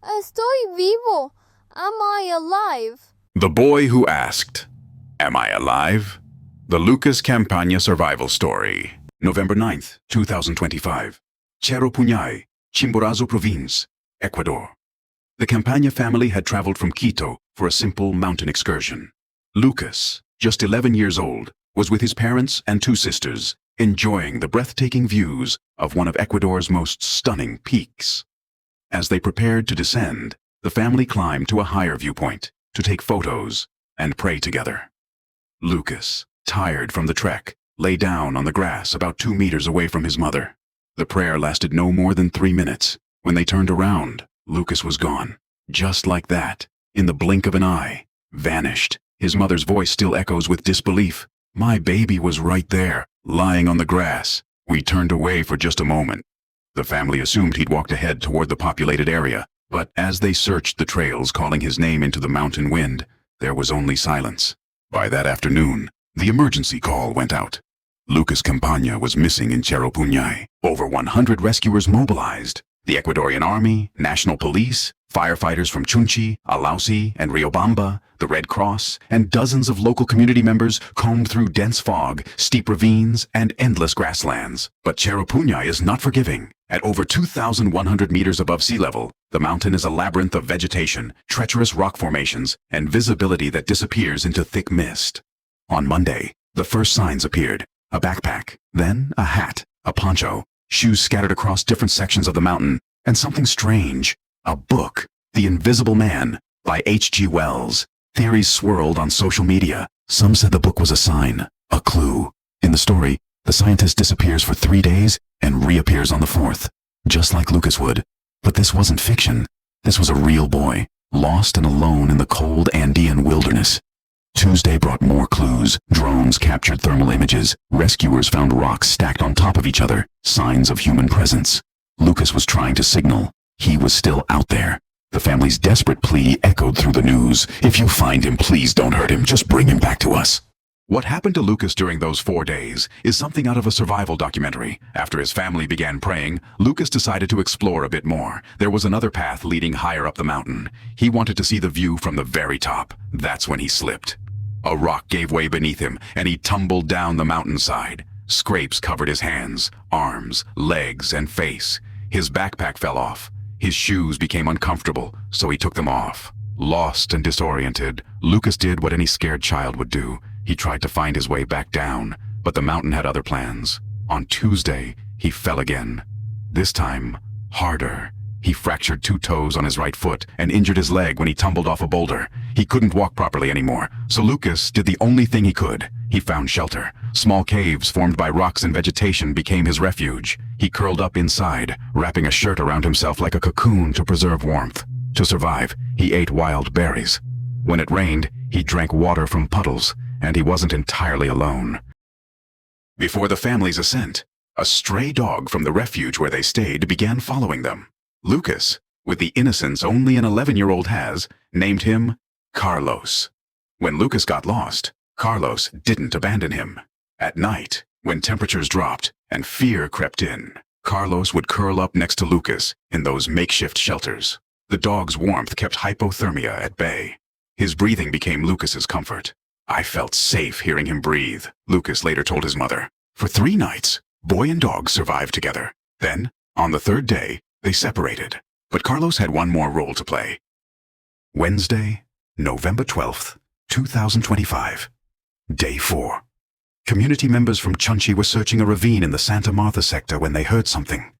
Estoy vivo. Am I alive? The Boy Who Asked, Am I Alive? The Lucas Campaña Survival Story. November 9th, 2025. Cerro Puñay, Chimborazo Province, Ecuador. The Campaña family had traveled from Quito for a simple mountain excursion. Lucas, just 11 years old, was with his parents and two sisters, enjoying the breathtaking views of one of Ecuador's most stunning peaks. As they prepared to descend, the family climbed to a higher viewpoint to take photos and pray together. Lucas, tired from the trek, lay down on the grass about 2 meters away from his mother. The prayer lasted no more than 3 minutes. When they turned around, Lucas was gone. Just like that, in the blink of an eye, vanished. His mother's voice still echoes with disbelief. My baby was right there, lying on the grass. We turned away for just a moment. The family assumed he'd walked ahead toward the populated area, but as they searched the trails calling his name into the mountain wind, there was only silence. By that afternoon, the emergency call went out. Lucas Campaña was missing in Cerro Puñay. Over 100 rescuers mobilized. The Ecuadorian Army, National Police, firefighters from Chunchi, Alausi, and Riobamba, the Red Cross, and dozens of local community members combed through dense fog, steep ravines, and endless grasslands. But Cerro Puñay is not forgiving. At over 2,100 meters above sea level, the mountain is a labyrinth of vegetation, treacherous rock formations, and visibility that disappears into thick mist. On Monday, the first signs appeared. A backpack, then a hat, a poncho, shoes scattered across different sections of the mountain, and something strange, a book, The Invisible Man, by H.G. Wells. Theories swirled on social media. Some said the book was a sign, a clue. In the story, the scientist disappears for 3 days and reappears on the 4th, just like Lucas would. But this wasn't fiction. This was a real boy, lost and alone in the cold Andean wilderness. Tuesday brought more clues. Drones captured thermal images. Rescuers found rocks stacked on top of each other, signs of human presence. Lucas was trying to signal. He was still out there. The family's desperate plea echoed through the news. If you find him, please don't hurt him. Just bring him back to us. What happened to Lucas during those 4 days is something out of a survival documentary. After his family began praying, Lucas decided to explore a bit more. There was another path leading higher up the mountain. He wanted to see the view from the very top. That's when he slipped. A rock gave way beneath him, and he tumbled down the mountainside. Scrapes covered his hands, arms, legs, and face. His backpack fell off. His shoes became uncomfortable, so he took them off. Lost and disoriented, Lucas did what any scared child would do. He tried to find his way back down, but the mountain had other plans. On Tuesday, he fell again. This time, harder. He fractured 2 toes on his right foot and injured his leg when he tumbled off a boulder. He couldn't walk properly anymore, so Lucas did the only thing he could. He found shelter. Small caves formed by rocks and vegetation became his refuge. He curled up inside, wrapping a shirt around himself like a cocoon to preserve warmth. To survive, he ate wild berries. When it rained, he drank water from puddles, and he wasn't entirely alone. Before the family's ascent, a stray dog from the refuge where they stayed began following them. Lucas, with the innocence only an 11-year-old has, named him Carlos. When Lucas got lost, Carlos didn't abandon him. At night, when temperatures dropped and fear crept in, Carlos would curl up next to Lucas in those makeshift shelters. The dog's warmth kept hypothermia at bay. His breathing became Lucas's comfort. I felt safe hearing him breathe, Lucas later told his mother. For 3 nights, boy and dog survived together. Then, on the 3rd day, they separated. But Carlos had one more role to play. Wednesday, November 12th, 2025. Day 4. Community members from Chunchi were searching a ravine in the Santa Marta sector when they heard something.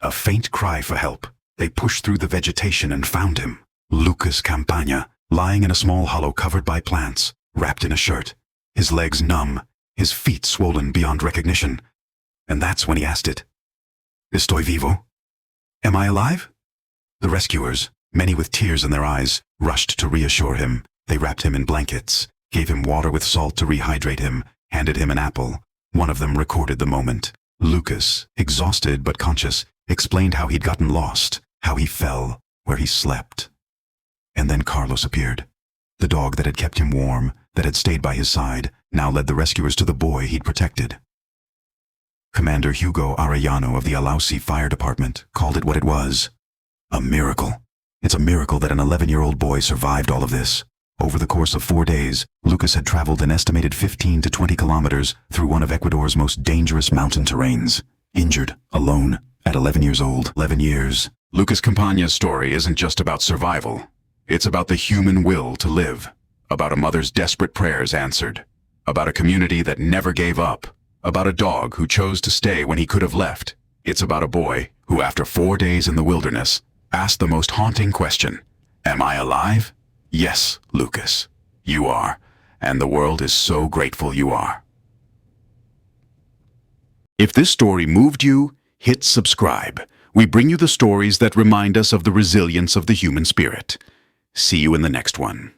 A faint cry for help. They pushed through the vegetation and found him, Lucas Campaña, lying in a small hollow covered by plants, wrapped in a shirt, his legs numb, his feet swollen beyond recognition. And that's when he asked it. Estoy vivo? Am I alive? The rescuers, many with tears in their eyes, rushed to reassure him. They wrapped him in blankets, gave him water with salt to rehydrate him, handed him an apple. One of them recorded the moment. Lucas, exhausted but conscious, explained how he'd gotten lost, how he fell, where he slept. And then Carlos appeared. The dog that had kept him warm, that had stayed by his side, now led the rescuers to the boy he'd protected. Commander Hugo Arellano of the Alausi Fire Department called it what it was, a miracle. It's a miracle that an 11-year-old boy survived all of this. Over the course of 4 days, Lucas had traveled an estimated 15 to 20 kilometers through one of Ecuador's most dangerous mountain terrains. Injured, alone, at 11 years old. 11 years. Lucas Campagna's story isn't just about survival. It's about the human will to live. About a mother's desperate prayers answered. About a community that never gave up. About a dog who chose to stay when he could have left. It's about a boy who, after 4 days in the wilderness, asked the most haunting question. Am I alive? Yes, Lucas, you are, and the world is so grateful you are. If this story moved you, hit subscribe. We bring you the stories that remind us of the resilience of the human spirit. See you in the next one.